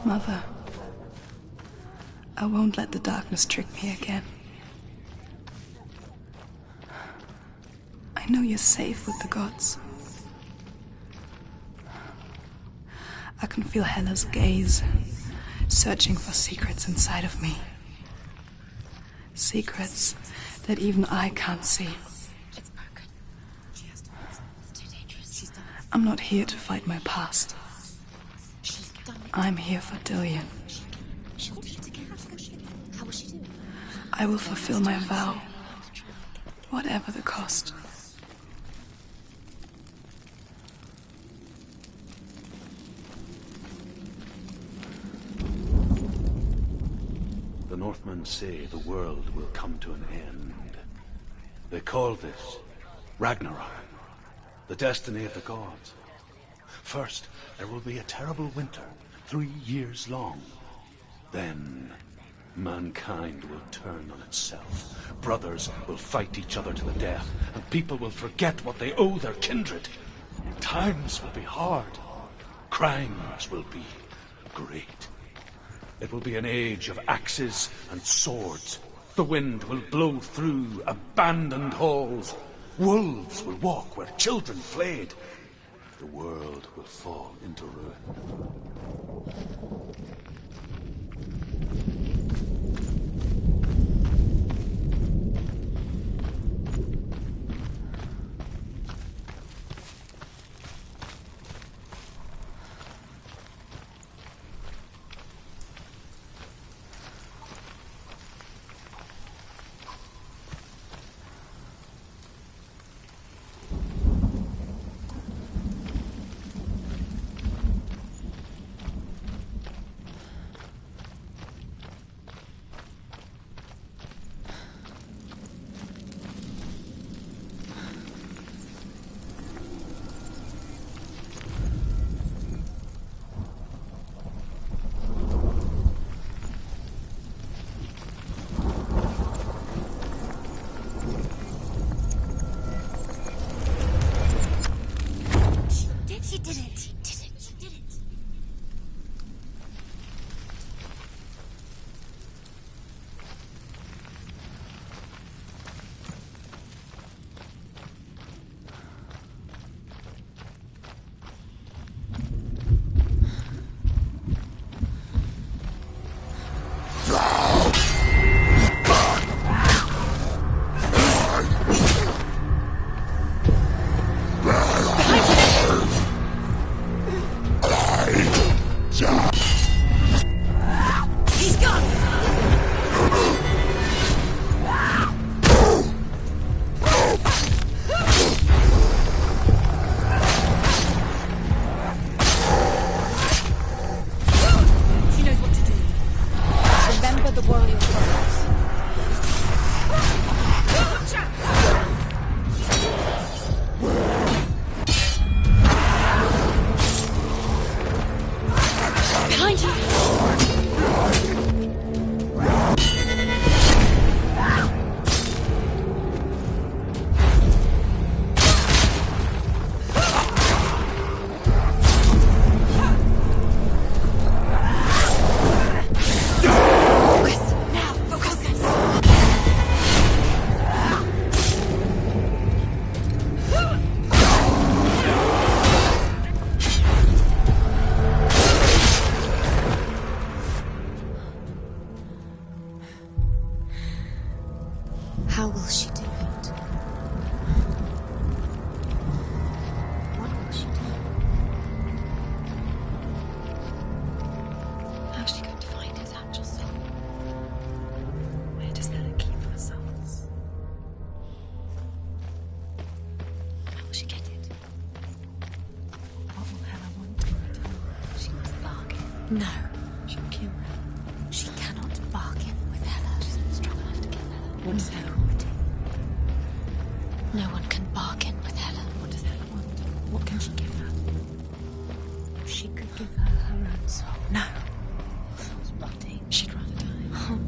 Mother, I won't let the darkness trick me again. I know you're safe with the gods. I can feel Hela's gaze, searching for secrets inside of me. Secrets that even I can't see. It's broken. She has to fix it. It's too dangerous. She's done it. I'm not here to fight my past. She's done it. I'm here for Dillion. She'll do it again. How will she do it? I will fulfill my vow, whatever the cost. The Northmen say the world will come to an end. They call this Ragnarok, the destiny of the gods. First, there will be a terrible winter, 3 years long. Then, mankind will turn on itself. Brothers will fight each other to the death, and people will forget what they owe their kindred. Times will be hard. Crimes will be great. It will be an age of axes and swords. The wind will blow through abandoned halls. Wolves will walk where children played. The world will fall into ruin. She did it. She did it. She did it. How will she do it? What will she do? How's she going to find his actual soul? Where does Hela keep her souls? How will she get it? What will Hela want to return? She must bargain. No. She'll kill her. She cannot bargain with Hela. She's not strong enough to kill Hela. What does Hela want? No one can bargain with Hela. What does Hela want? What can she give her? She could give her her own soul. No. Soul's rotting. She'd rather die. Oh.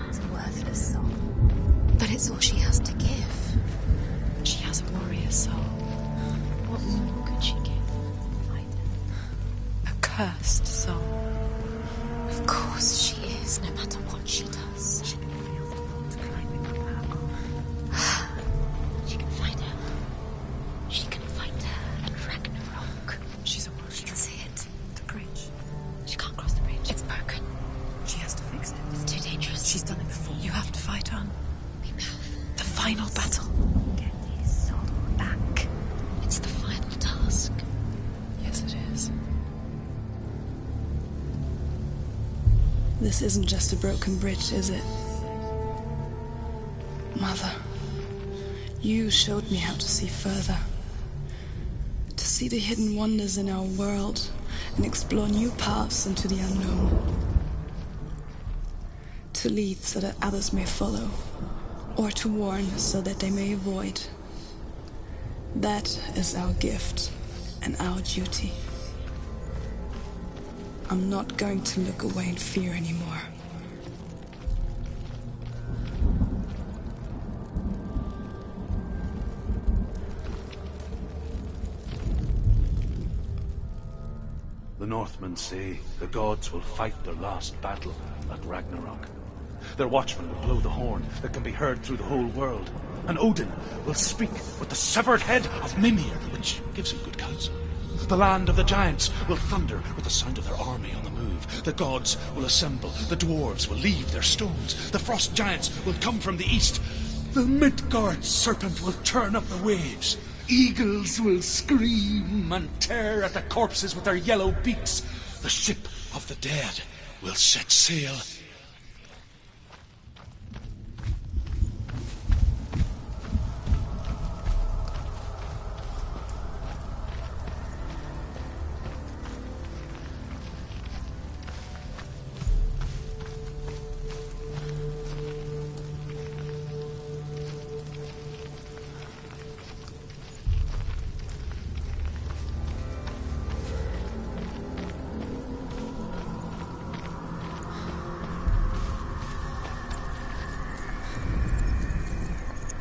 It's a worthless soul. But it's all she has to give. She has a warrior soul. What more could she give? A cursed soul. course she is, no matter what she does. She can feel the thought climbing up her arm. She can find her. She can find her and Ragnarok. She's almost She can see it. the bridge. She can't cross the bridge. It's broken. She has to fix it. It's too dangerous. She's done it before. You have to fight on. We mouth. The final battle. Get his soul back. It's the final task. Yes, it is. This isn't just a broken bridge, is it? Mother, you showed me how to see further. To see the hidden wonders in our world and explore new paths into the unknown. To lead so that others may follow, or to warn so that they may avoid. That is our gift and our duty. I'm not going to look away in fear anymore. The Northmen say the gods will fight their last battle at Ragnarok. Their watchmen will blow the horn that can be heard through the whole world. And Odin will speak with the severed head of Mimir, which gives him good counsel. The land of the giants will thunder with the sound of their army on the move. The gods will assemble. The dwarves will leave their stones. The frost giants will come from the east. The Midgard serpent will turn up the waves. Eagles will scream and tear at the corpses with their yellow beaks. The ship of the dead will set sail.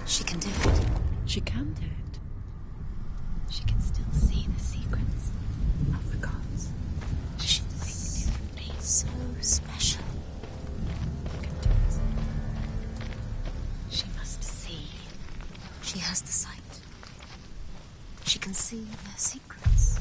She can do it. She can do it. She can still see the secrets of the gods. She thinks differently. So special. She must see. She has the sight. She can see their secrets.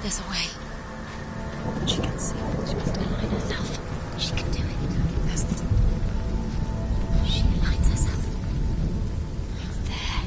There's a way. She can see. She must align herself. She can do it. There's the... She aligns herself. It's there.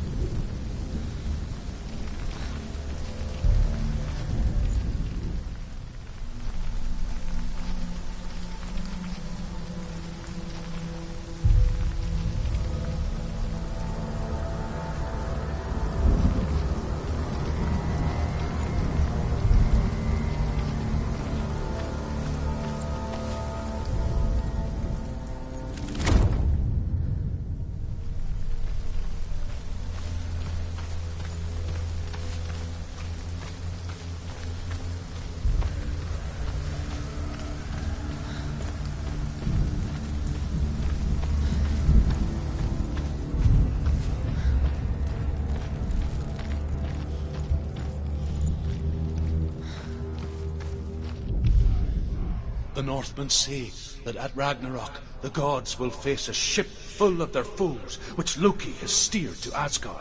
The Northmen say that at Ragnarok, the gods will face a ship full of their foes, which Loki has steered to Asgard.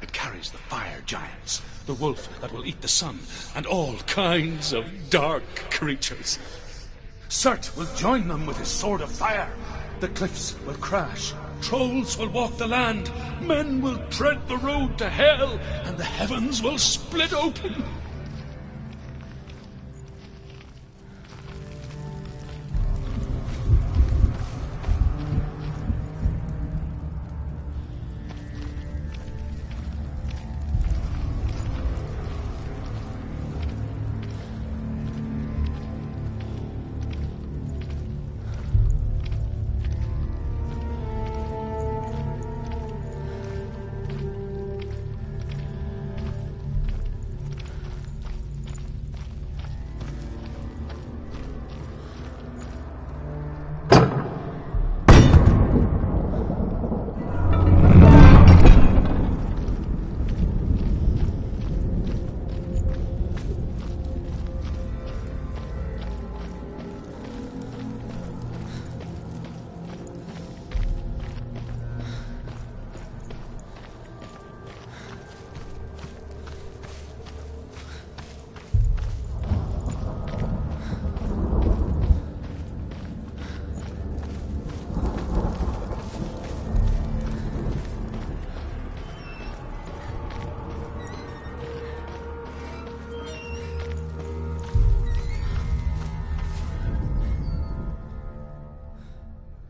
It carries the fire giants, the wolf that will eat the sun, and all kinds of dark creatures. Surt will join them with his sword of fire. The cliffs will crash, trolls will walk the land, men will tread the road to hell, and the heavens will split open.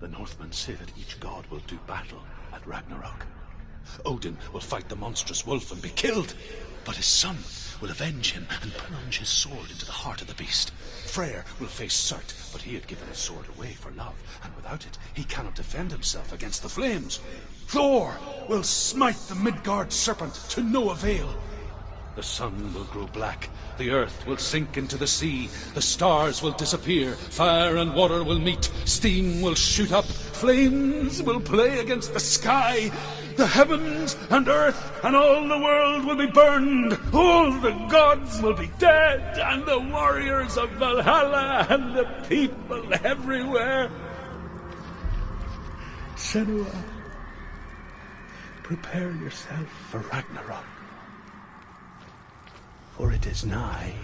The Northmen say that each god will do battle at Ragnarok. Odin will fight the monstrous wolf and be killed, but his son will avenge him and plunge his sword into the heart of the beast. Freyr will face Surt, but he had given his sword away for love, and without it he cannot defend himself against the flames. Thor will smite the Midgard serpent to no avail. The sun will grow black, the earth will sink into the sea, the stars will disappear, fire and water will meet, steam will shoot up, flames will play against the sky, the heavens and earth and all the world will be burned, all the gods will be dead, and the warriors of Valhalla and the people everywhere. Senua, prepare yourself for Ragnarok, for it is nigh.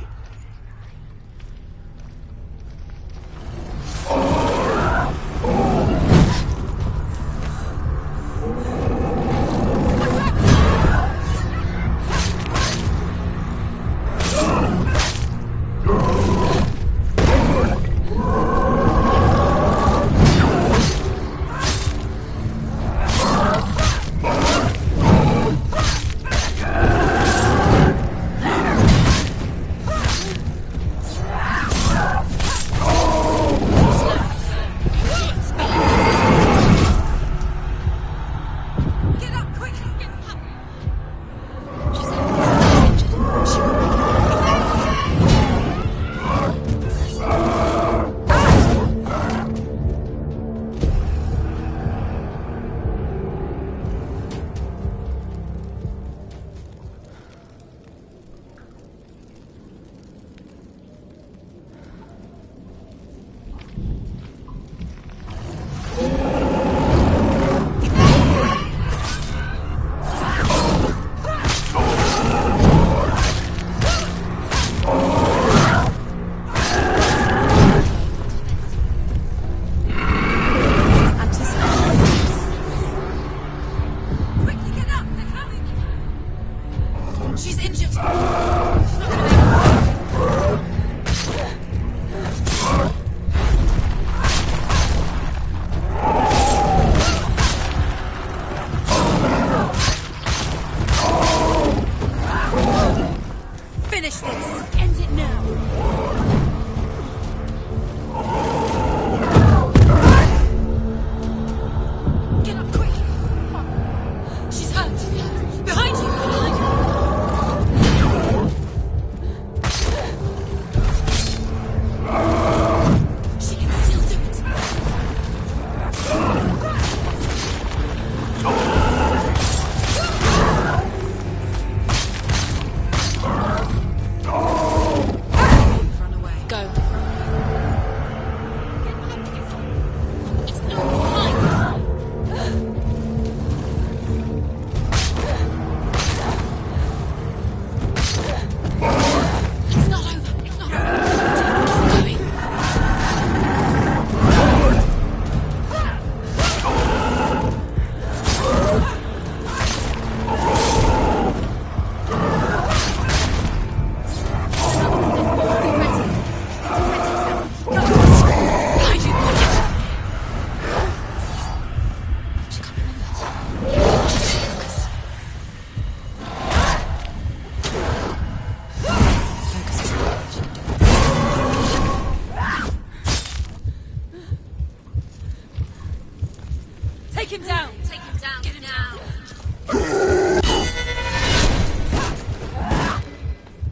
down! Take him down! Get him down!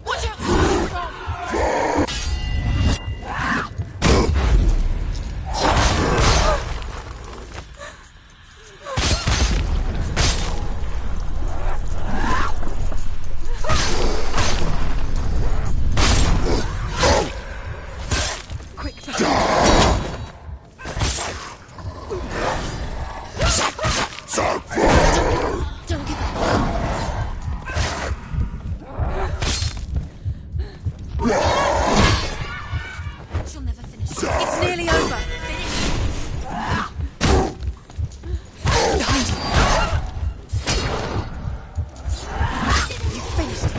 Watch out! Don't give up. She'll never finish. It's nearly over. Finish. Behind you. You finished it.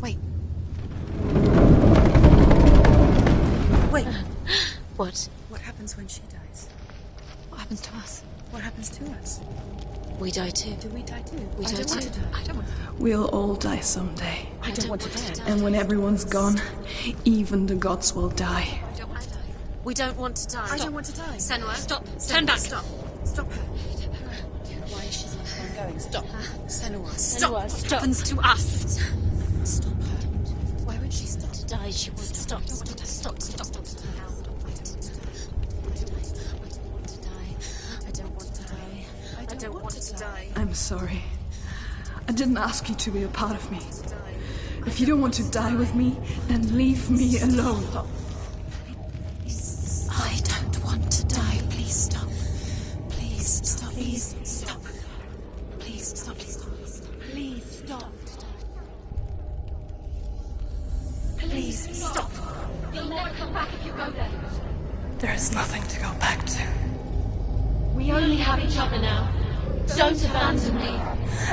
Wait. Wait. What? What happens when she dies? What happens to us? What happens to us? We die too. Do we die too? We die too. I don't want to die. We'll all die someday. I don't want to die. And when everyone's gone, even the gods will die. I don't want to die. We don't want to die. I don't want to die. Senua, stop. Turn back. Stop. Stop her. Why is she going? Stop. Senua, stop. Senua, What stop. happens to us? Stop her. Why would she stop? To die, she wants to stop. Stop. Stop. Stop. Stop. I don't want to die. I'm sorry. I didn't ask you to be a part of me. If you don't want to die with me, then leave me alone. I don't want to die. Please stop. Please stop. Please stop. Please stop. Please stop. Please stop. Please stop. You'll never come back if you go there. There is nothing to go back to. We only have each other now. Don't abandon me.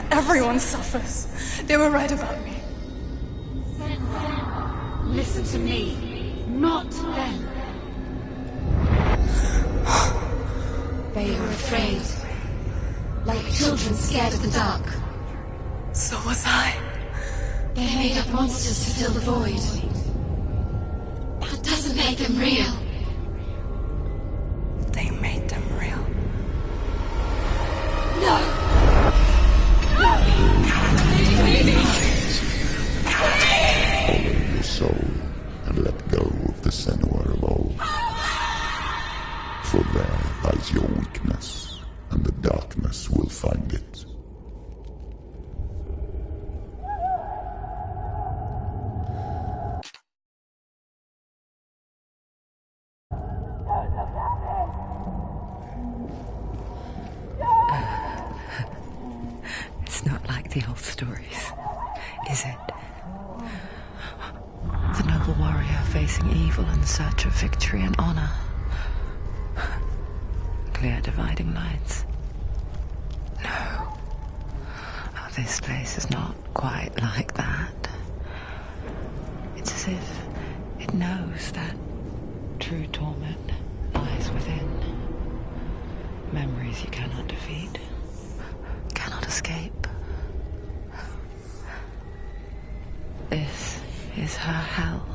Everyone suffers. They were right about me. Listen to me, not them. They were afraid. Like children scared of the dark. So was I. They made up monsters to fill the void. That doesn't make them real. They made them real. No! Follow your soul and let go of the Senua of old. For there lies your weakness, and the darkness will find it. It's not like the old stories, is it? The noble warrior facing evil in search of victory and honor. Clear dividing lines. No. Oh, this place is not quite like that. It's as if it knows that true torment lies within. Memories you cannot defeat, cannot escape. This is her hell.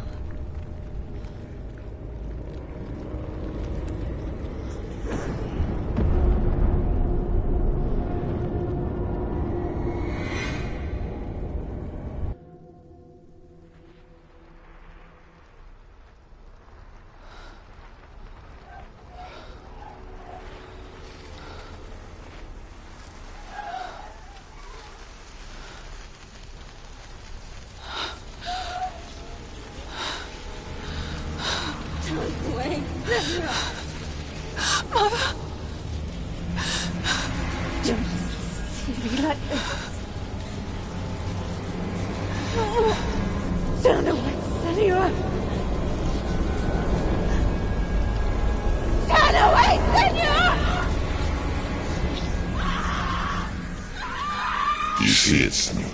You see it, Senua?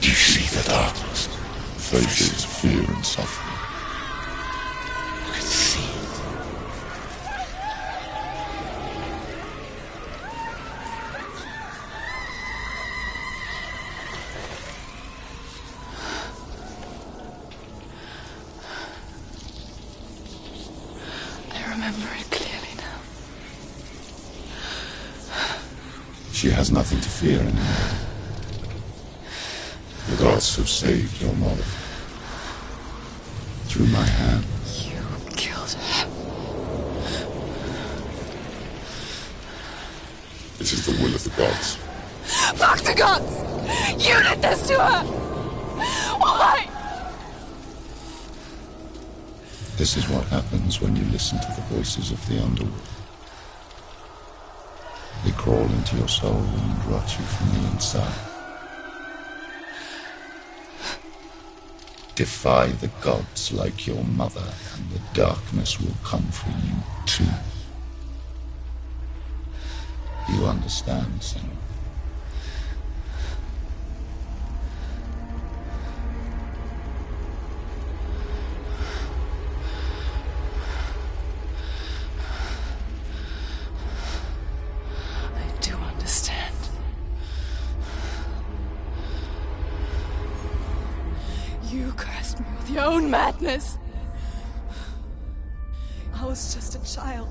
You see the darkness, faces of fear and suffering. You can see it. I remember it clearly now. She has nothing to fear anymore. The gods have saved your mother. Through my hand. You killed her. It is the will of the gods. Fuck the gods! You did this to her! Why? This is what happens when you listen to the voices of the underworld. They crawl into your soul and rot you from the inside. Defy the gods like your mother, and the darkness will come for you too. You understand, Senua? You cursed me with your own madness. I was just a child.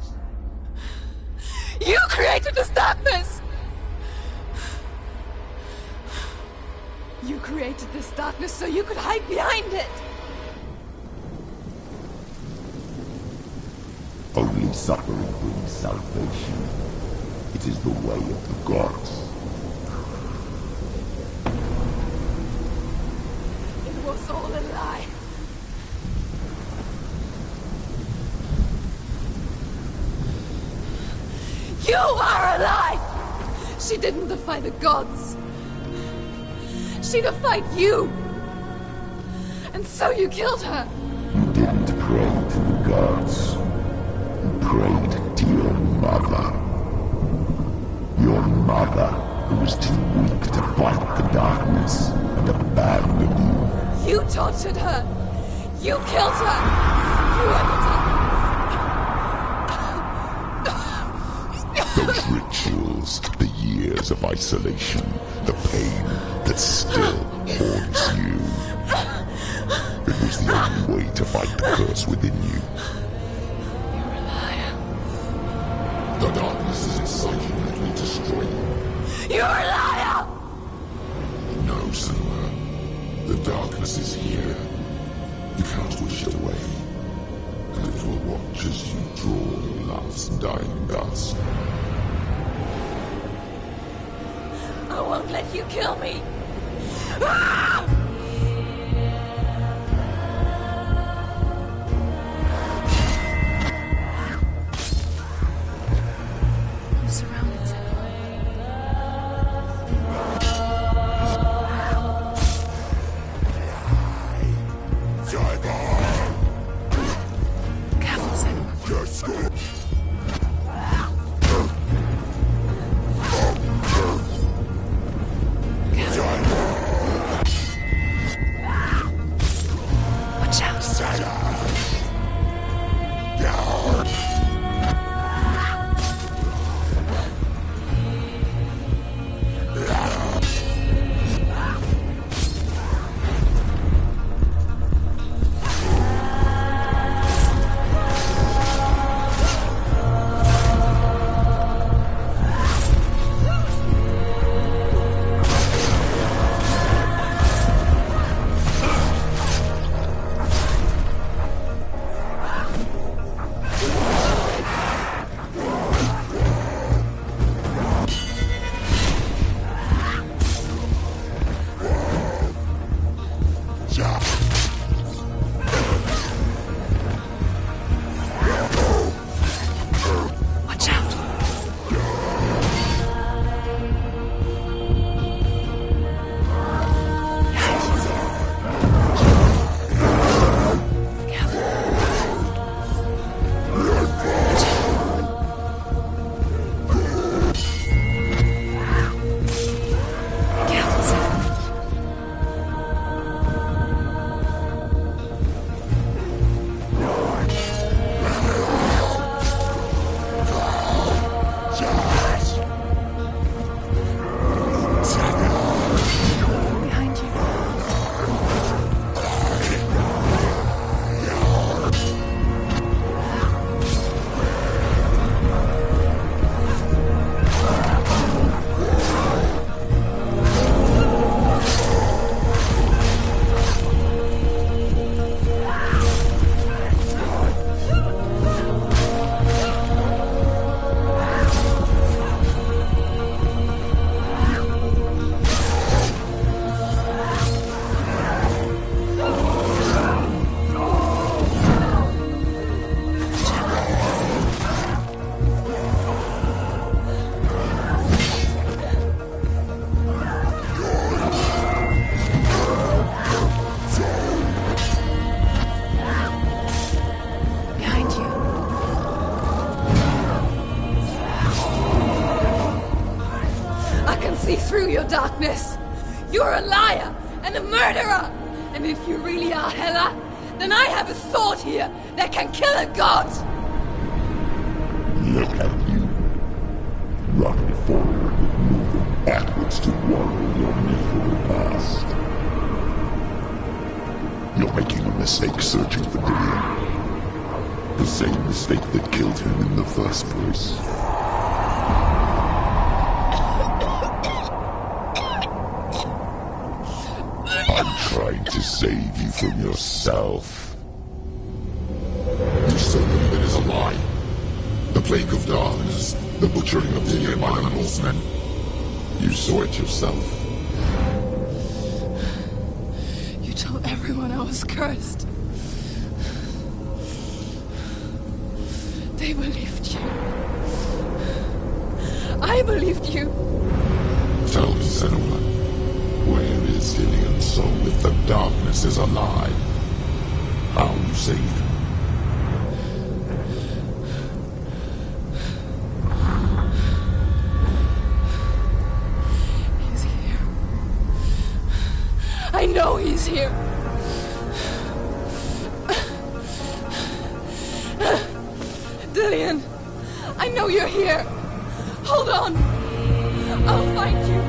You created this darkness! You created this darkness so you could hide behind it! Only suffering brings salvation. It is the way of the gods. It was all a lie. You are a lie! She didn't defy the gods. She defied you. And so you killed her. You didn't pray to the gods. You prayed to your mother. Your mother, who was too weak to fight the darkness and abandoned you. You tortured her. You killed her. You are the darkness. Those rituals, the years of isolation, the pain that still haunts you. It was the only way to fight the curse within you. You're a liar. The darkness is exciting and will destroy you. You're a liar! No, Senua. The darkness is here. You cannot wish it away. And it will watch as you draw your last dying gasp. I won't let you kill me! Ah! I'm surrounded, Careful, Senua. Watch out. Watch out. Behind you. Behind you. I can see through your darkness. You're a liar and a murderer. And if you really are Hela, then I have a sword here that can kill a god. Look at you. Running forward, moving backwards to wallow your miserable past. mistake searching for Dillion. The same mistake that killed him in the first place. I'm trying to save you from yourself. You still believe it is a lie? The plague of darkness, the butchering of Dillion by the Northmen. You saw it yourself. You told everyone I was cursed. They believed you. I believed you. Tell me, Senua, where is Dillion's soul if the darkness is a lie? How you saved him? He's here. I know he's here. Dillion, I know you're here. Hold on. I'll find you.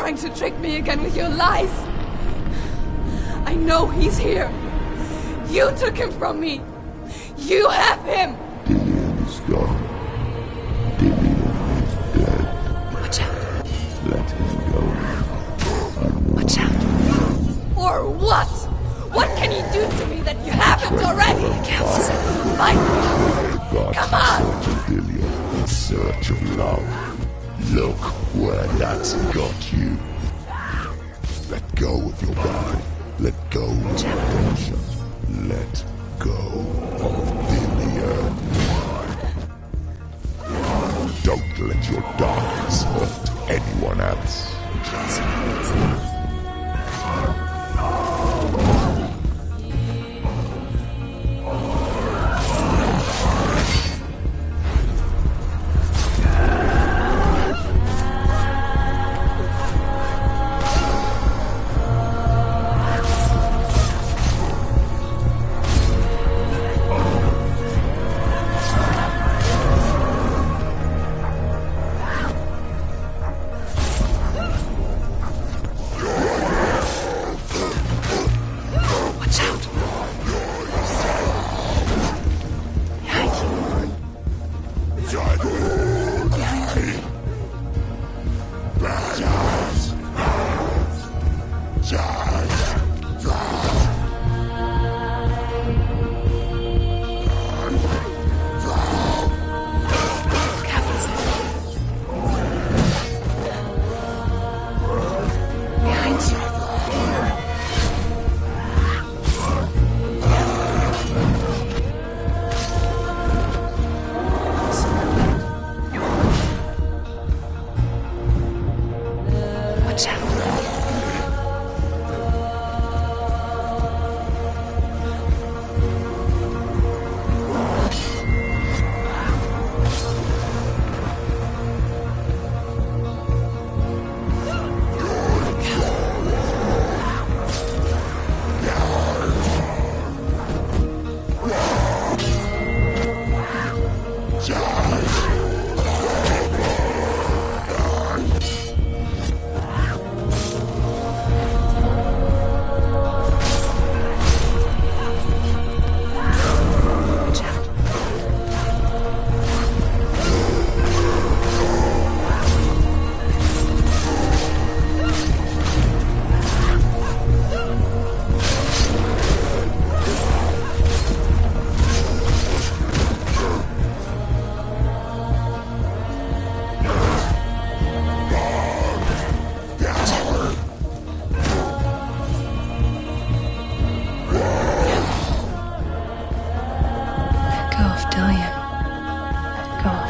trying to trick me again with your lies. I know he's here. You took him from me. You have him. Dillion is gone. Dillion is dead. Watch out. Come on! Search of billion, in search of love. Look where that's got you. Let go of your body. Let go of your attention. Let go of Billion. Don't let your darkness hurt anyone else.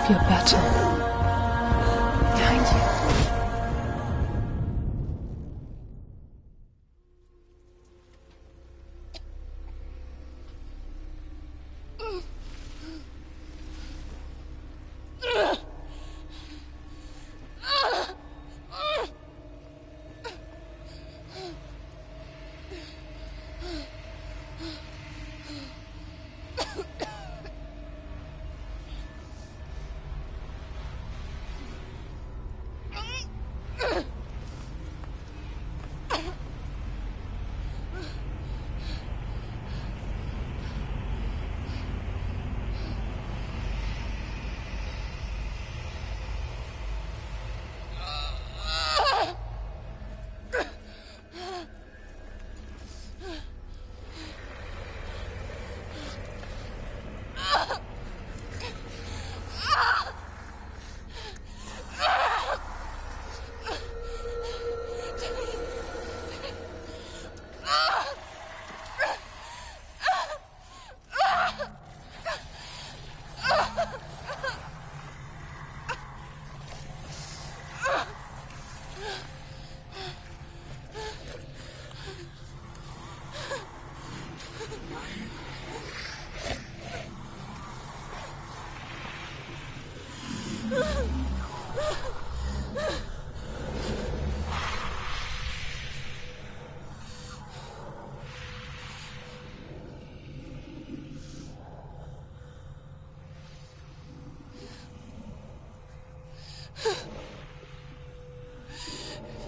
Your battle. Behind you.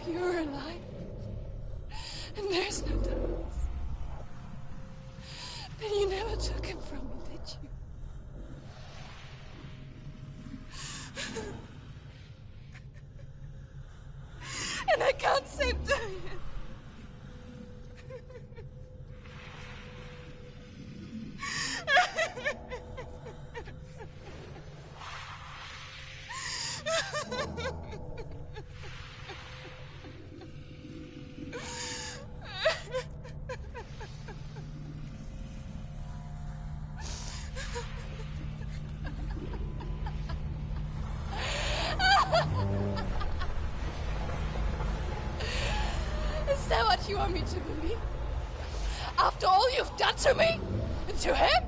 You're alive, and there's no darkness. Then you never took him from me, did you? And I can't save Diane. you want me to believe? After all you've done to me? And to him?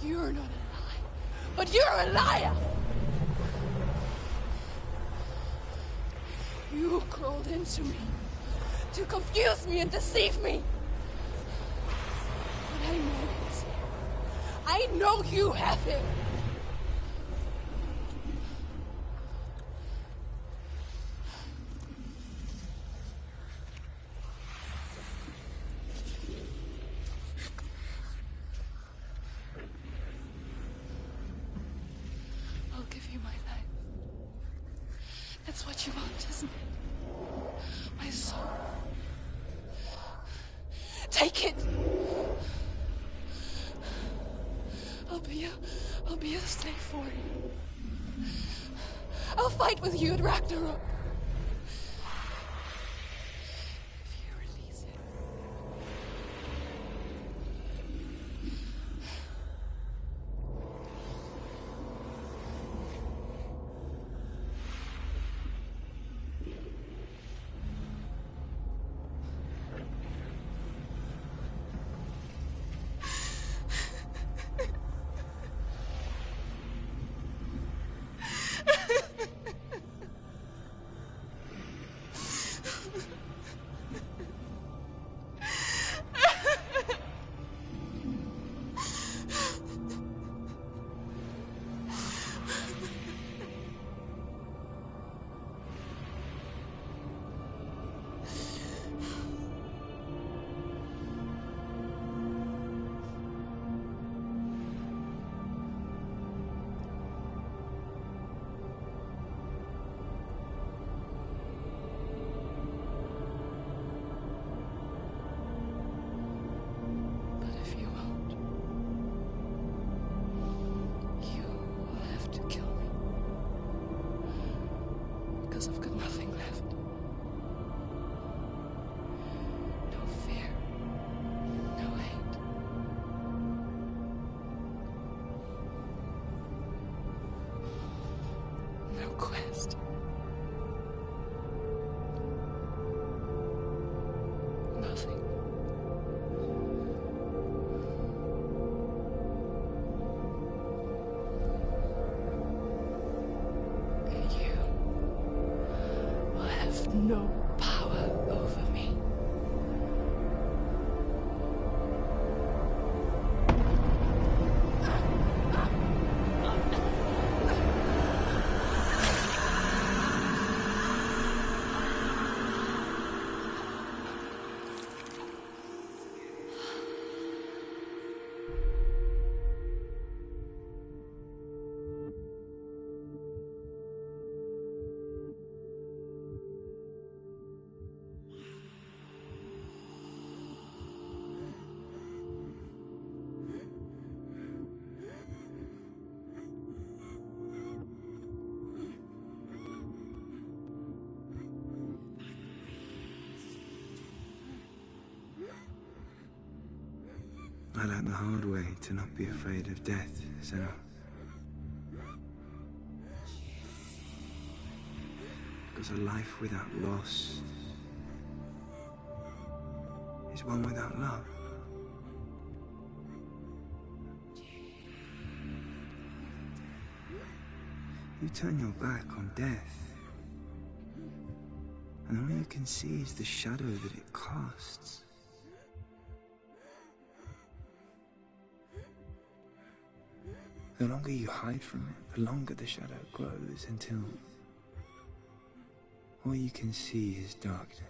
You're not a lie, but you're a liar! You crawled into me to confuse me and deceive me. But I know it. I know you have him. I'll give you my life. That's what you want, isn't it? My soul. Take it. I'll be a slave for you. I'll fight with you at Ragnarok. If you release it. I've got nothing left. No fear. No hate. No quest. Nothing. No power over me. I learned the hard way to not be afraid of death, Senna. Because a life without loss is one without love. You turn your back on death, and all you can see is the shadow that it casts. The longer you hide from it, the longer the shadow grows until all you can see is darkness.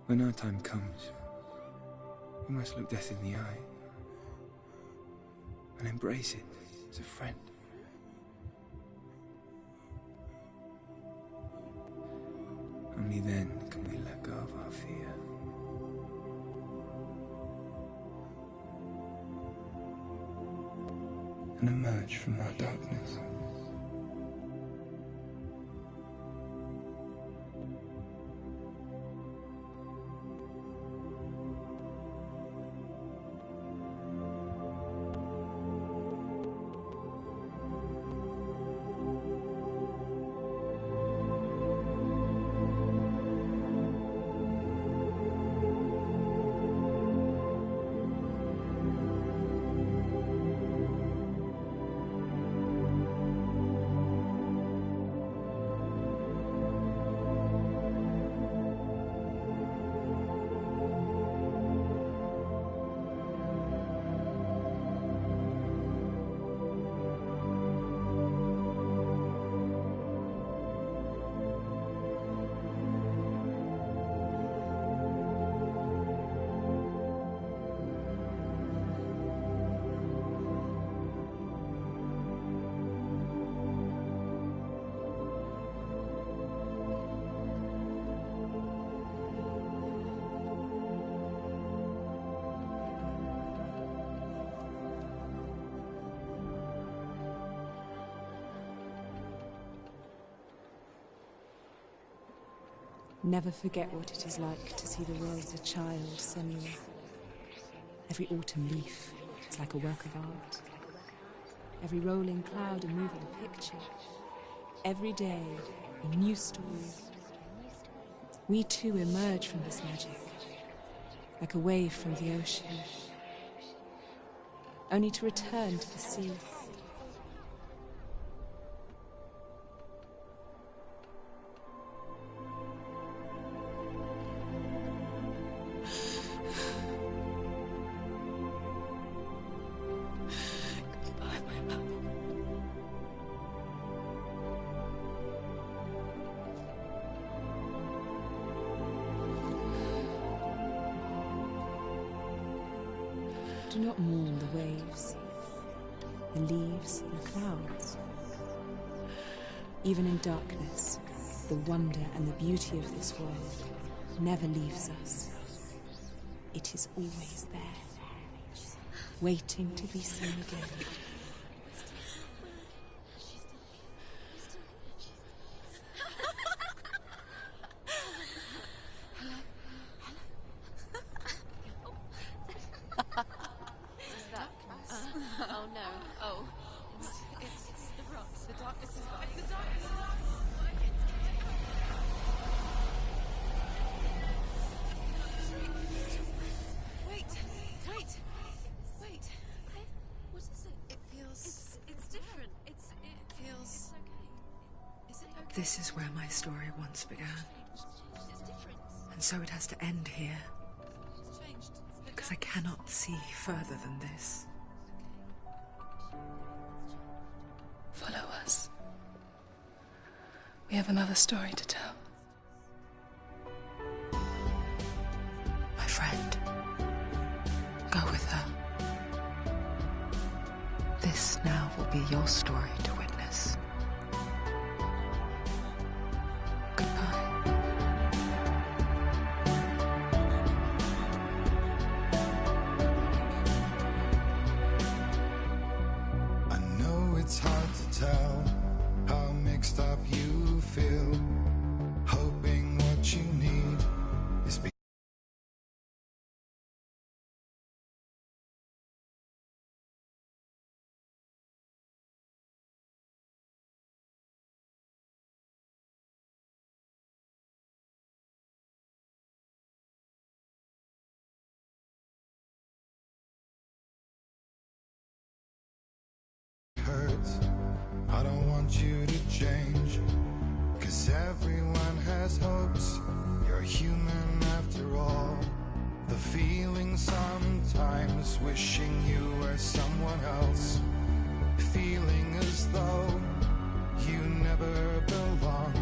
When our time comes, we must look death in the eye and embrace it as a friend. Only then can we let go of our fear. And emerge from our darkness. Never forget what it is like to see the world as a child, Samuel. Every autumn leaf is like a work of art. Every rolling cloud a moving picture. Every day, a new story. We too emerge from this magic, like a wave from the ocean, only to return to the sea. Do not mourn the waves, the leaves, and the clouds. Even in darkness, the wonder and the beauty of this world never leaves us. It is always there, waiting to be seen again. Oh no. Oh. It's the rocks. The darkness is gone. The darkness is gone. Wait. What is it? It feels... It's different. It feels... It's okay. Is it okay? This is where my story once began. It's different. And so it has to end here, It's changed. because I cannot see further than this. Follow us. We have another story to tell. My friend, go with her. This now will be your story to witness. Goodbye. I know it's hard to tell how mixed up you feel, hoping what you need is hurts. I don't want you to change, 'cause everyone has hopes. You're human after all. The feeling sometimes wishing you were someone else, feeling as though you never belong.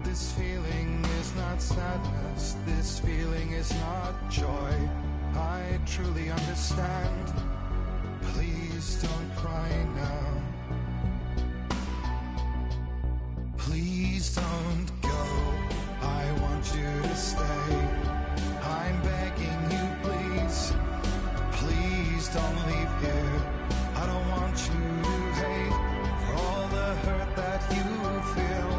This feeling is not sadness, this feeling is not joy. I truly understand. Please don't cry now. Please don't go. I want you to stay. I'm begging you, please. Please don't leave here. I don't want you to hate for all the hurt that you feel.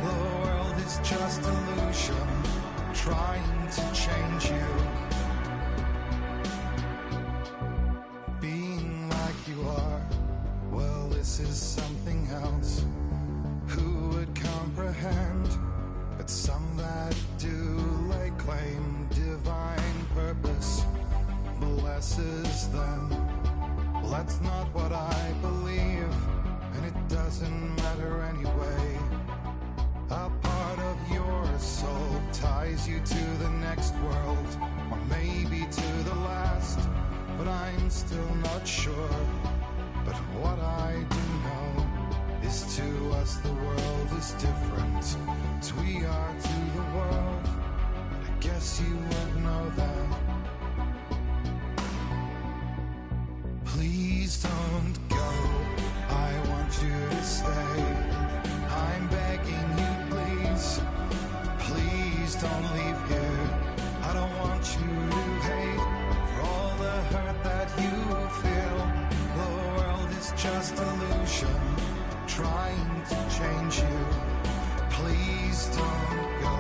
The world is just illusion, trying to change you. Being like you are, well, this is something else. Who would comprehend? But some that do lay claim divine purpose blesses them. Well, that's not what I believe, and it doesn't matter anyway. A part of your soul ties you to the next world, or maybe to the last, but I'm still not sure. But what I do know is to us the world is different, as we are to the world. But I guess you would know that. Please don't go. I want you to stay. I'm begging you, please. Please don't leave here. I don't want you to hate for all the hurt that you feel. The world is just illusion, trying to change you. Please don't go.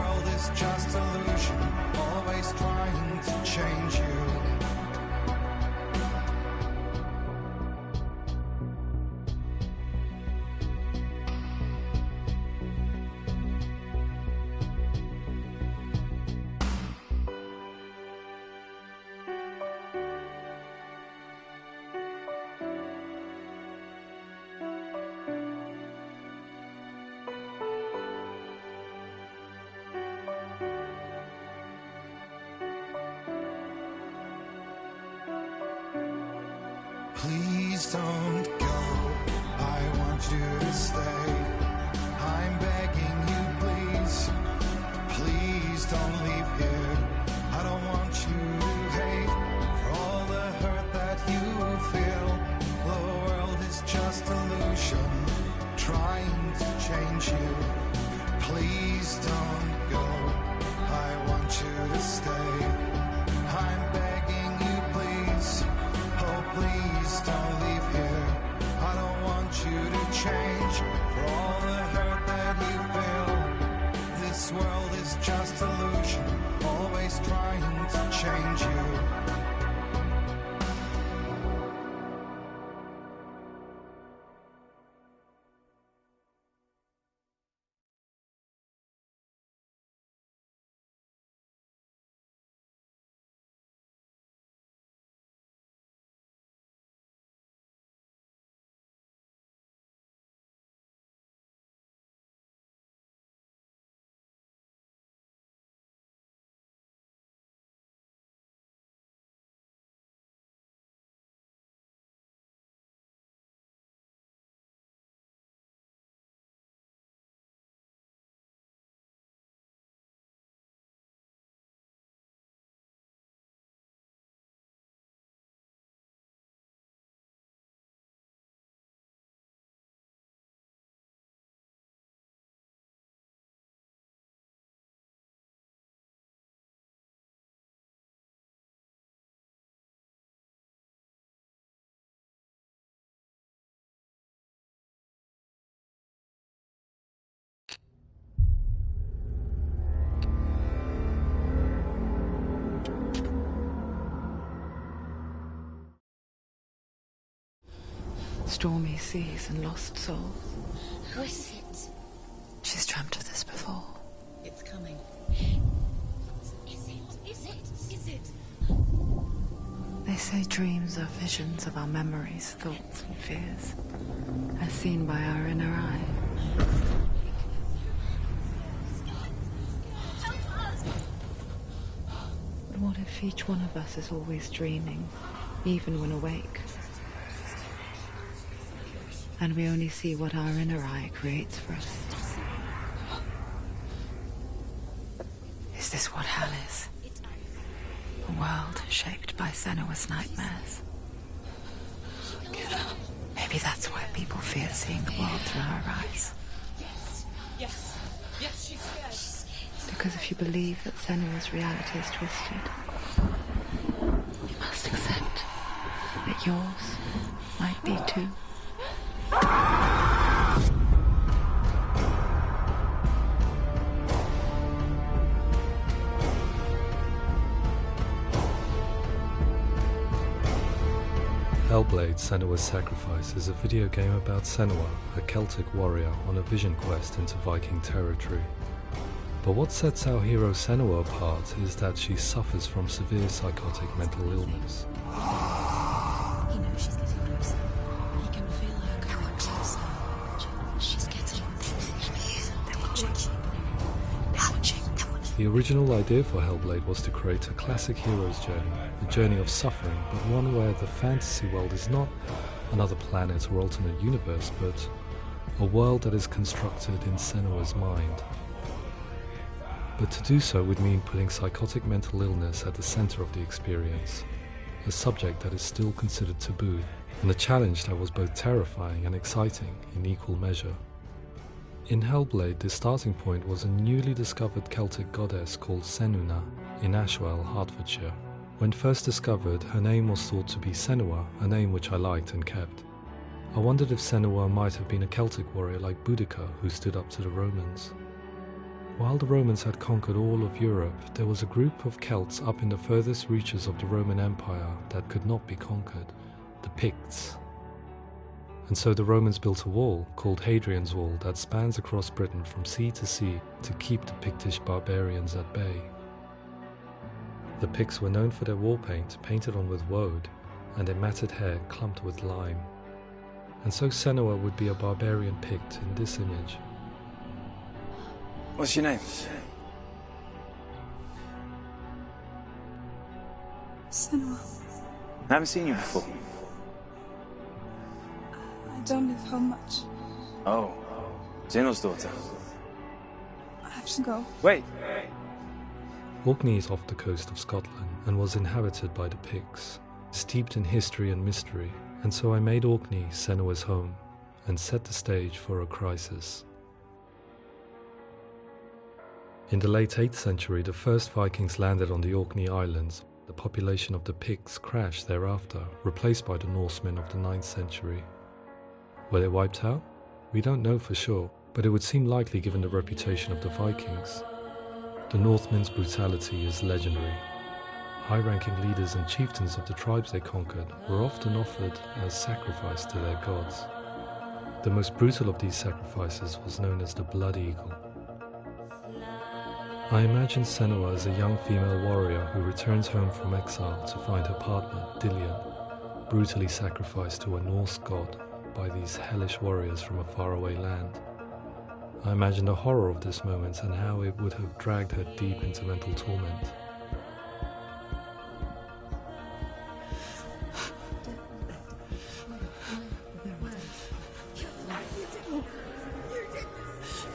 world is just illusion, always trying to change you. Please don't go, I want you to stay. I'm begging you, please. Please don't leave here. I don't want you to hate for all the hurt that you feel. The world is just illusion, trying to change you. Please don't go, I want you to stay. I'm begging you, please. Oh, please don't leave here. I don't want you to change for all the hurt that you feel. This world is just illusion, always trying to change you. Stormy seas and lost souls. Who is it? She's dreamt of this before. It's coming. Is it? They say dreams are visions of our memories, thoughts and fears, as seen by our inner eye. But what if each one of us is always dreaming, even when awake? And we only see what our inner eye creates for us. Is this what hell is? A world shaped by Senua's nightmares. Maybe that's why people fear seeing the world through our eyes. Yes, she's scared. Because if you believe that Senua's reality is twisted, you must accept that yours might be too. Hellblade: Senua's Sacrifice is a video game about Senua, a Celtic warrior on a vision quest into Viking territory. But what sets our hero Senua apart is that she suffers from severe psychotic mental illness. He knows she's getting closer. He can feel her coming closer. She's getting closer. They're watching. The original idea for Hellblade was to create a classic hero's journey, a journey of suffering, but one where the fantasy world is not another planet or alternate universe, but a world that is constructed in Senua's mind. But to do so would mean putting psychotic mental illness at the center of the experience, a subject that is still considered taboo, and a challenge that was both terrifying and exciting in equal measure. In Hellblade, the starting point was a newly discovered Celtic goddess called Senuna in Ashwell, Hertfordshire. When first discovered, her name was thought to be Senua, a name which I liked and kept. I wondered if Senua might have been a Celtic warrior like Boudica who stood up to the Romans. While the Romans had conquered all of Europe, there was a group of Celts up in the furthest reaches of the Roman Empire that could not be conquered, the Picts. And so the Romans built a wall, called Hadrian's Wall, that spans across Britain from sea to sea to keep the Pictish barbarians at bay. The Picts were known for their war paint, painted on with woad, and their matted hair clumped with lime. And so Senua would be a barbarian Pict in this image. What's your name? Senua. I haven't seen you before. I don't live home much. Oh, Zeno's daughter. I have to go. Wait! Orkney is off the coast of Scotland and was inhabited by the Picts, steeped in history and mystery, and so I made Orkney Senua's home and set the stage for a crisis. In the late 8th century, the first Vikings landed on the Orkney Islands. The population of the Picts crashed thereafter, replaced by the Norsemen of the 9th century. Were they wiped out? We don't know for sure, but it would seem likely given the reputation of the Vikings. The Northmen's brutality is legendary. High-ranking leaders and chieftains of the tribes they conquered were often offered as sacrifice to their gods. The most brutal of these sacrifices was known as the Blood Eagle. I imagine Senua as a young female warrior who returns home from exile to find her partner, Dillion, brutally sacrificed to a Norse god by these hellish warriors from a faraway land. I imagine the horror of this moment and how it would have dragged her deep into mental torment.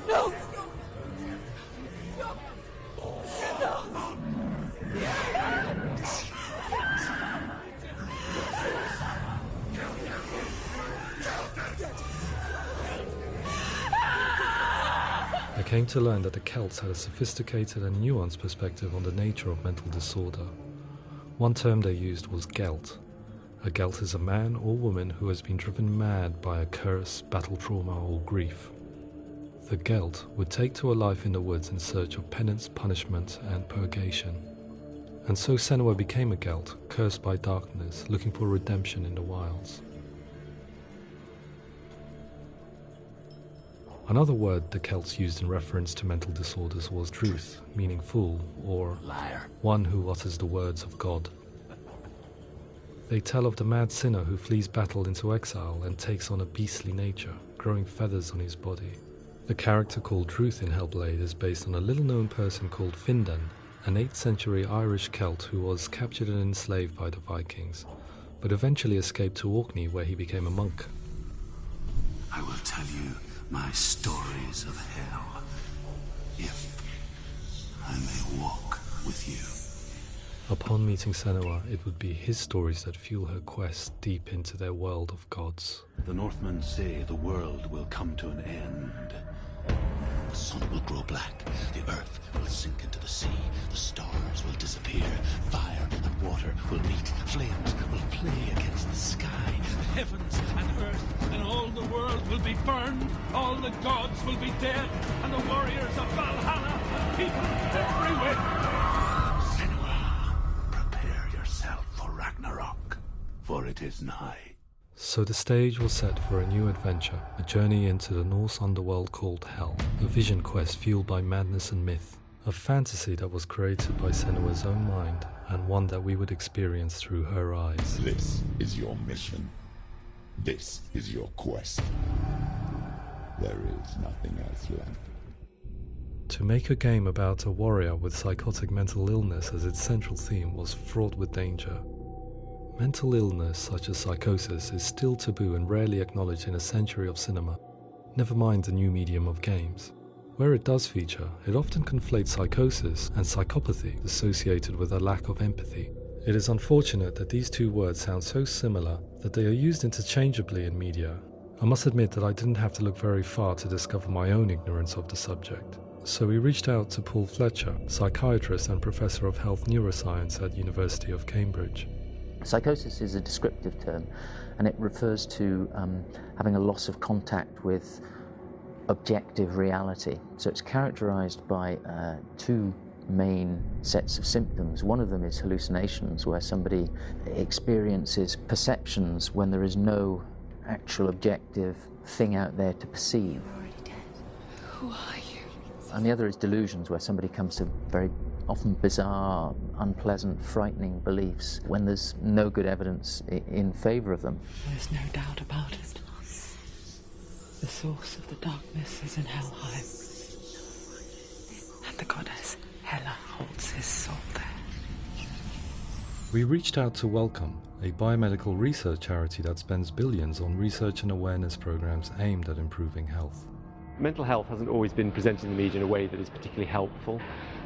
No! I came to learn that the Celts had a sophisticated and nuanced perspective on the nature of mental disorder. One term they used was Gelt. A Gelt is a man or woman who has been driven mad by a curse, battle trauma, or grief. The Gelt would take to a life in the woods in search of penance, punishment, and purgation. And so Senua became a Gelt, cursed by darkness, looking for redemption in the wilds. Another word the Celts used in reference to mental disorders was druth, meaning fool, or liar, one who utters the words of God. They tell of the mad sinner who flees battle into exile and takes on a beastly nature, growing feathers on his body. The character called Druth in Hellblade is based on a little-known person called Findan, an 8th century Irish Celt who was captured and enslaved by the Vikings, but eventually escaped to Orkney where he became a monk. I will tell you my stories of hell, if I may walk with you. Upon meeting Senua, it would be his stories that fuel her quest deep into their world of gods. The Northmen say the world will come to an end. The sun will grow black, the earth will sink into the sea, the stars will disappear, fire and water will meet, flames will play against the sky. The heavens and earth and all the world will be burned, all the gods will be dead, and the warriors of Valhalla and people everywhere. Senua, prepare yourself for Ragnarok, for it is nigh. So the stage was set for a new adventure, a journey into the Norse underworld called Hel, a vision quest fueled by madness and myth, a fantasy that was created by Senua's own mind, and one that we would experience through her eyes. This is your mission. This is your quest. There is nothing else left. To make a game about a warrior with psychotic mental illness as its central theme was fraught with danger. Mental illness, such as psychosis, is still taboo and rarely acknowledged in a century of cinema, never mind the new medium of games. Where it does feature, it often conflates psychosis and psychopathy associated with a lack of empathy. It is unfortunate that these two words sound so similar that they are used interchangeably in media. I must admit that I didn't have to look very far to discover my own ignorance of the subject. So we reached out to Paul Fletcher, psychiatrist and professor of health neuroscience at University of Cambridge. Psychosis is a descriptive term, and it refers to having a loss of contact with objective reality. So it's characterized by two main sets of symptoms. One of them is hallucinations, where somebody experiences perceptions when there is no actual objective thing out there to perceive. You're already dead. Who are you? And the other is delusions, where somebody comes to very often bizarre, unpleasant, frightening beliefs when there's no good evidence in favor of them. There's no doubt about it. The source of the darkness is in Helheim, and the goddess Hela holds his soul there. We reached out to Welcome, a biomedical research charity that spends billions on research and awareness programs aimed at improving health. Mental health hasn't always been presented in the media in a way that is particularly helpful.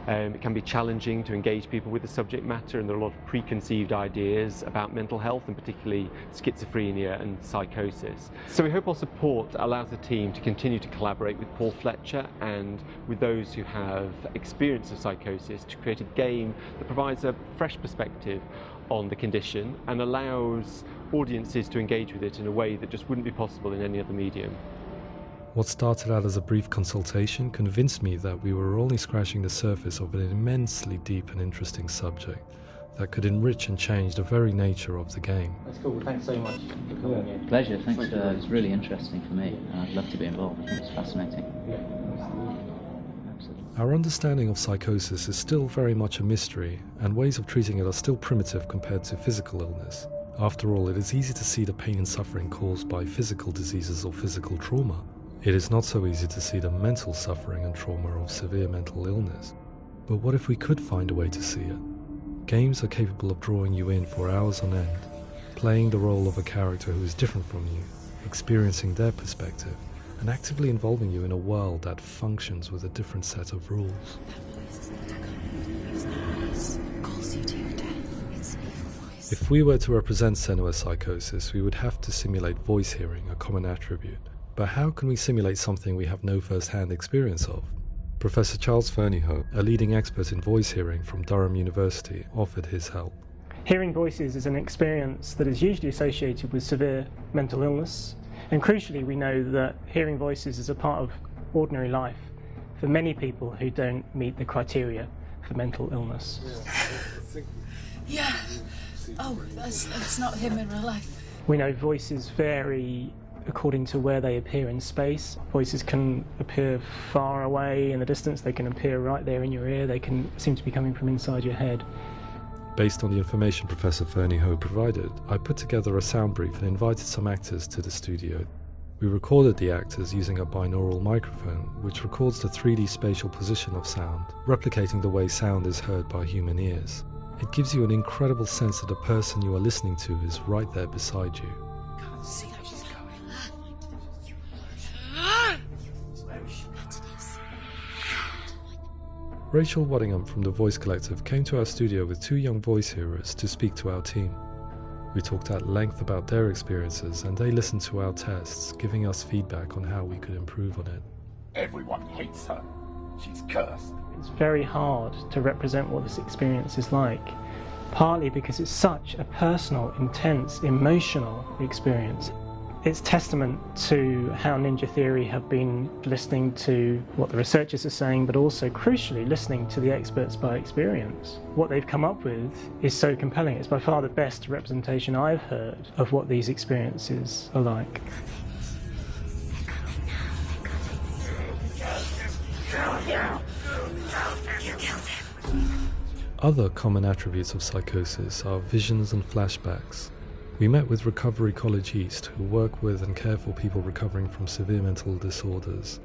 It can be challenging to engage people with the subject matter, and there are a lot of preconceived ideas about mental health, and particularly schizophrenia and psychosis. So we hope our support allows the team to continue to collaborate with Paul Fletcher and with those who have experience of psychosis to create a game that provides a fresh perspective on the condition and allows audiences to engage with it in a way that just wouldn't be possible in any other medium. What started out as a brief consultation convinced me that we were only scratching the surface of an immensely deep and interesting subject that could enrich and change the very nature of the game. That's cool. Thanks so much for coming here. Pleasure. Thanks. It's really interesting for me. I'd love to be involved. I think it's fascinating. Our understanding of psychosis is still very much a mystery, and ways of treating it are still primitive compared to physical illness. After all, it is easy to see the pain and suffering caused by physical diseases or physical trauma. It is not so easy to see the mental suffering and trauma of severe mental illness. But what if we could find a way to see it? Games are capable of drawing you in for hours on end, playing the role of a character who is different from you, experiencing their perspective, and actively involving you in a world that functions with a different set of rules. If we were to represent Senua's psychosis, we would have to simulate voice hearing, a common attribute. But how can we simulate something we have no first-hand experience of? Professor Charles Fernyhough, a leading expert in voice hearing from Durham University, offered his help. Hearing voices is an experience that is usually associated with severe mental illness, and crucially we know that hearing voices is a part of ordinary life for many people who don't meet the criteria for mental illness. Yeah. Oh, that's not him in real life. We know voices vary according to where they appear in space. Voices can appear far away in the distance, they can appear right there in your ear, they can seem to be coming from inside your head. Based on the information Professor Fernyhough provided, I put together a sound brief and invited some actors to the studio. We recorded the actors using a binaural microphone, which records the 3D spatial position of sound, replicating the way sound is heard by human ears. It gives you an incredible sense that the person you are listening to is right there beside you. Can't see how she's going. Rachel Waddingham from the Voice Collective came to our studio with two young voice hearers to speak to our team. We talked at length about their experiences, and they listened to our tests, giving us feedback on how we could improve on it. Everyone hates her. She's cursed. It's very hard to represent what this experience is like, partly because it's such a personal, intense, emotional experience. It's testament to how Ninja Theory have been listening to what the researchers are saying, but also, crucially, listening to the experts by experience. What they've come up with is so compelling. It's by far the best representation I've heard of what these experiences are like. Other common attributes of psychosis are visions and flashbacks. We met with Recovery College East, who work with and care for people recovering from severe mental disorders.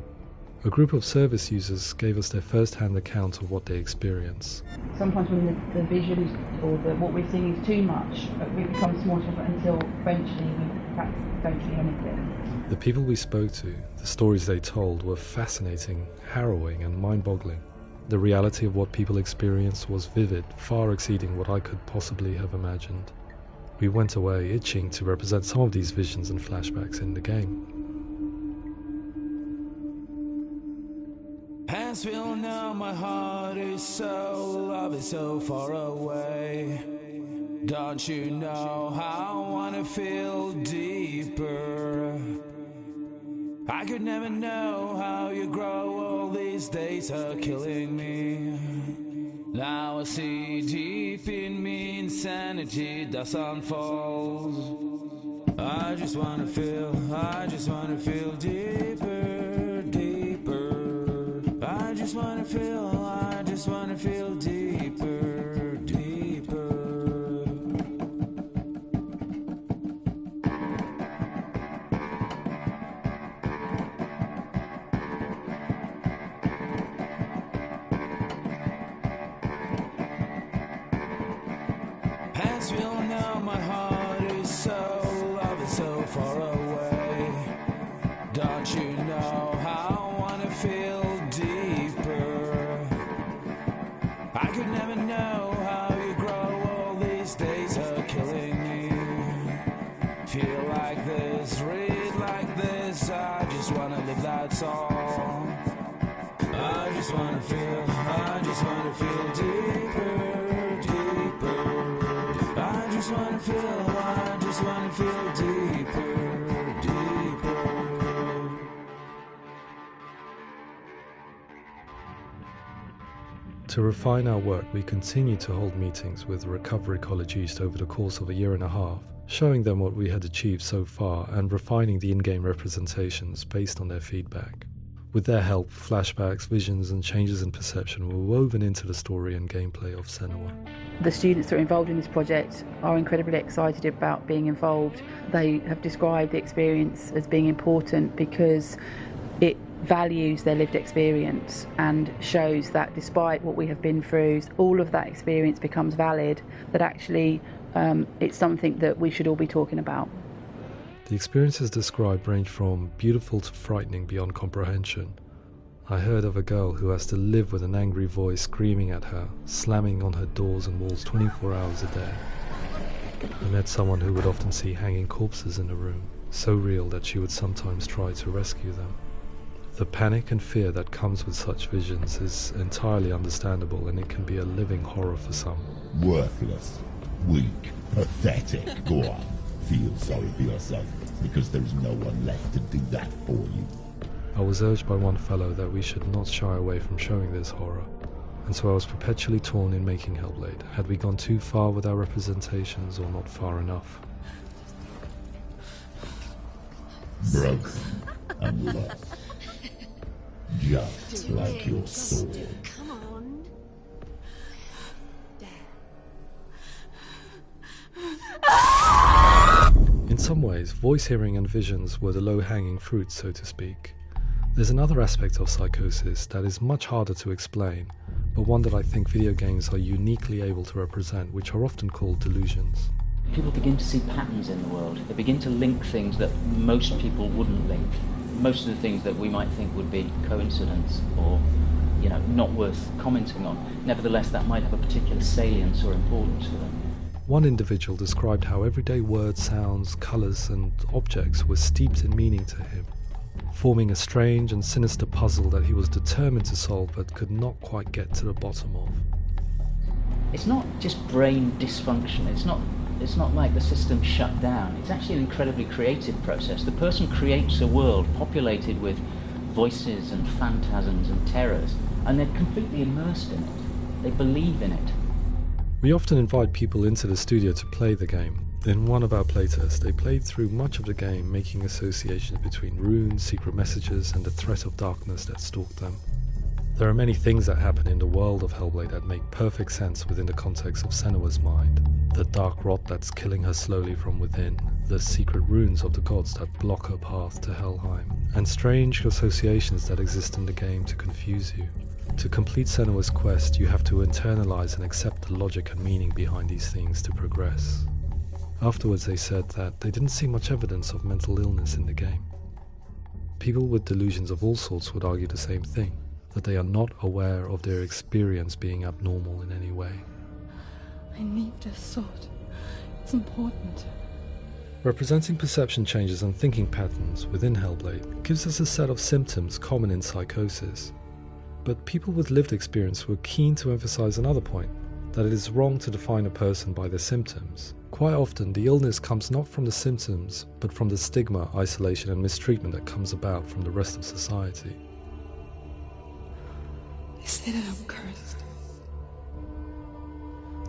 A group of service users gave us their first-hand account of what they experience. Sometimes when the visions or what we're seeing is too much, it becomes more difficult until eventually we perhaps don't see anything. The people we spoke to, the stories they told, were fascinating, harrowing and mind-boggling. The reality of what people experienced was vivid, far exceeding what I could possibly have imagined. We went away itching to represent some of these visions and flashbacks in the game. As we'll know, my heart is so, love is so far away. Don't you know how I wanna feel deeper? I could never know how you grow, all these days are killing me. Now I see deep in me insanity does unfold. I just wanna feel deeper, deeper. I just wanna feel deeper, deeper. As we all know, my heart is so, love is so far away. Don't you know how I wanna feel deeper? I could never know how you grow, all these days are killing me. Feel like this, read like this, I just wanna live, that's all. I just wanna feel deeper, deeper. I just wanna feel deeper, deeper. To refine our work, we continue to hold meetings with Recovery College East over the course of a year and a half, showing them what we had achieved so far and refining the in-game representations based on their feedback. With their help, flashbacks, visions and changes in perception were woven into the story and gameplay of Senua. The students that are involved in this project are incredibly excited about being involved. They have described the experience as being important because it values their lived experience and shows that despite what we have been through, all of that experience becomes valid, that actually it's something that we should all be talking about. The experiences described range from beautiful to frightening beyond comprehension. I heard of a girl who has to live with an angry voice screaming at her, slamming on her doors and walls 24 hours a day. I met someone who would often see hanging corpses in a room, so real that she would sometimes try to rescue them. The panic and fear that comes with such visions is entirely understandable, and it can be a living horror for some. Worthless, weak, pathetic. Go on, feel sorry for yourself, because there is no one left to do that for you. I was urged by one fellow that we should not shy away from showing this horror, and so I was perpetually torn in making Hellblade. Had we gone too far with our representations or not far enough? Broken and lost. Just like your soul. Come on. In some ways, voice hearing and visions were the low-hanging fruit, so to speak. There's another aspect of psychosis that is much harder to explain, but one that I think video games are uniquely able to represent, which are often called delusions. People begin to see patterns in the world. They begin to link things that most people wouldn't link. Most of the things that we might think would be coincidence or, not worth commenting on. Nevertheless, that might have a particular salience or importance for them. One individual described how everyday words, sounds, colours and objects were steeped in meaning to him, forming a strange and sinister puzzle that he was determined to solve but could not quite get to the bottom of. It's not just brain dysfunction. It's not like the system shut down. It's actually an incredibly creative process. The person creates a world populated with voices and phantasms and terrors, and they're completely immersed in it. They believe in it. We often invite people into the studio to play the game. In one of our playtests, they played through much of the game, making associations between runes, secret messages, and the threat of darkness that stalked them. There are many things that happen in the world of Hellblade that make perfect sense within the context of Senua's mind. The dark rot that's killing her slowly from within, the secret runes of the gods that block her path to Helheim, and strange associations that exist in the game to confuse you. To complete Senua's quest, you have to internalize and accept the logic and meaning behind these things to progress. Afterwards, they said that they didn't see much evidence of mental illness in the game. People with delusions of all sorts would argue the same thing, that they are not aware of their experience being abnormal in any way. I need this sword. It's important. Representing perception changes and thinking patterns within Hellblade gives us a set of symptoms common in psychosis. But people with lived experience were keen to emphasize another point, that it is wrong to define a person by their symptoms. Quite often, the illness comes not from the symptoms, but from the stigma, isolation and mistreatment that comes about from the rest of society. They say that I'm cursed.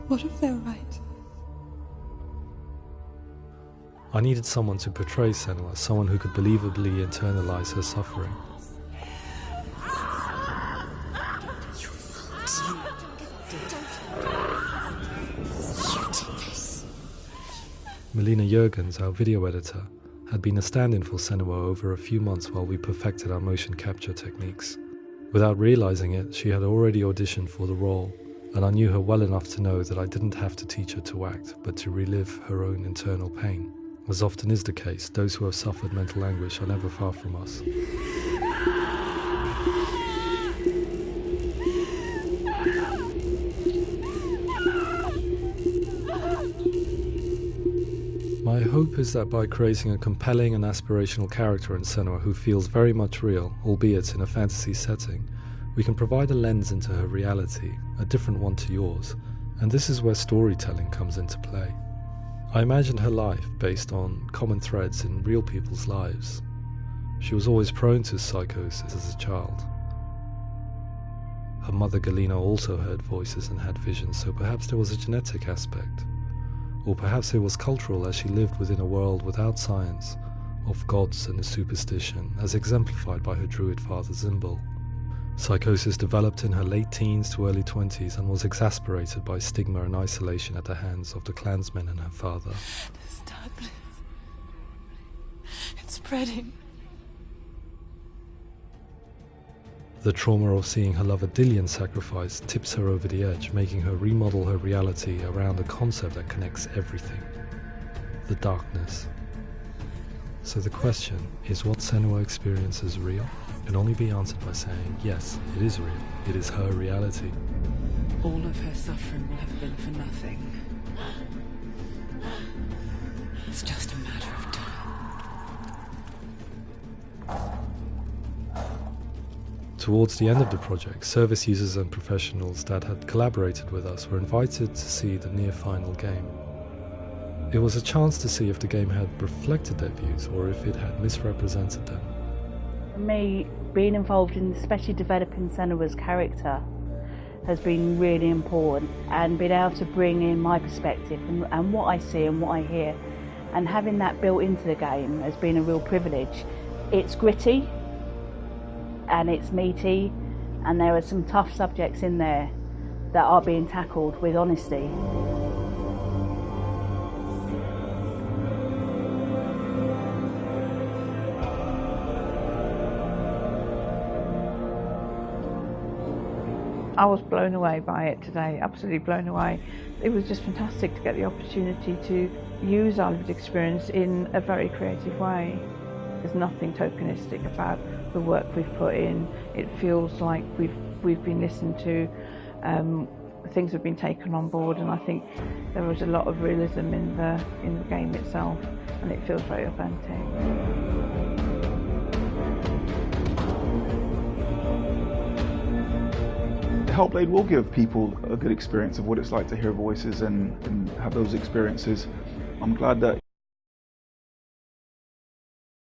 What if they're right? I needed someone to portray Senua, someone who could believably internalize her suffering. Melina Jurgens, our video editor, had been a stand-in for Senua over a few months while we perfected our motion capture techniques. Without realizing it, she had already auditioned for the role, and I knew her well enough to know that I didn't have to teach her to act, but to relive her own internal pain. As often is the case, those who have suffered mental anguish are never far from us. My hope is that by creating a compelling and aspirational character in Senua who feels very much real, albeit in a fantasy setting, we can provide a lens into her reality, a different one to yours, and this is where storytelling comes into play. I imagined her life based on common threads in real people's lives. She was always prone to psychosis as a child. Her mother Galina also heard voices and had visions, so perhaps there was a genetic aspect. Or perhaps it was cultural, as she lived within a world without science, of gods and a superstition, as exemplified by her druid father Zimbal. Psychosis developed in her late teens to early 20s and was exacerbated by stigma and isolation at the hands of the clansmen and her father. This darkness, it's spreading. The trauma of seeing her lover Dillion sacrificed tips her over the edge, making her remodel her reality around a concept that connects everything: the darkness. So the question is, what Senua experiences real? Can only be answered by saying, yes, it is real. It is her reality. All of her suffering will have been for nothing. It's just a matter of time. Towards the end of the project, service users and professionals that had collaborated with us were invited to see the near-final game. It was a chance to see if the game had reflected their views or if it had misrepresented them. For me, being involved in especially developing Senua's character has been really important, and being able to bring in my perspective and what I see and what I hear, and having that built into the game has been a real privilege. It's gritty and it's meaty, and there are some tough subjects in there that are being tackled with honesty. I was blown away by it today, absolutely blown away. It was just fantastic to get the opportunity to use our lived experience in a very creative way. There's nothing tokenistic about the work we've put in. It feels like we've been listened to, things have been taken on board, and I think there was a lot of realism in the game itself, and it feels very authentic. Hellblade will give people a good experience of what it's like to hear voices and have those experiences. I'm glad that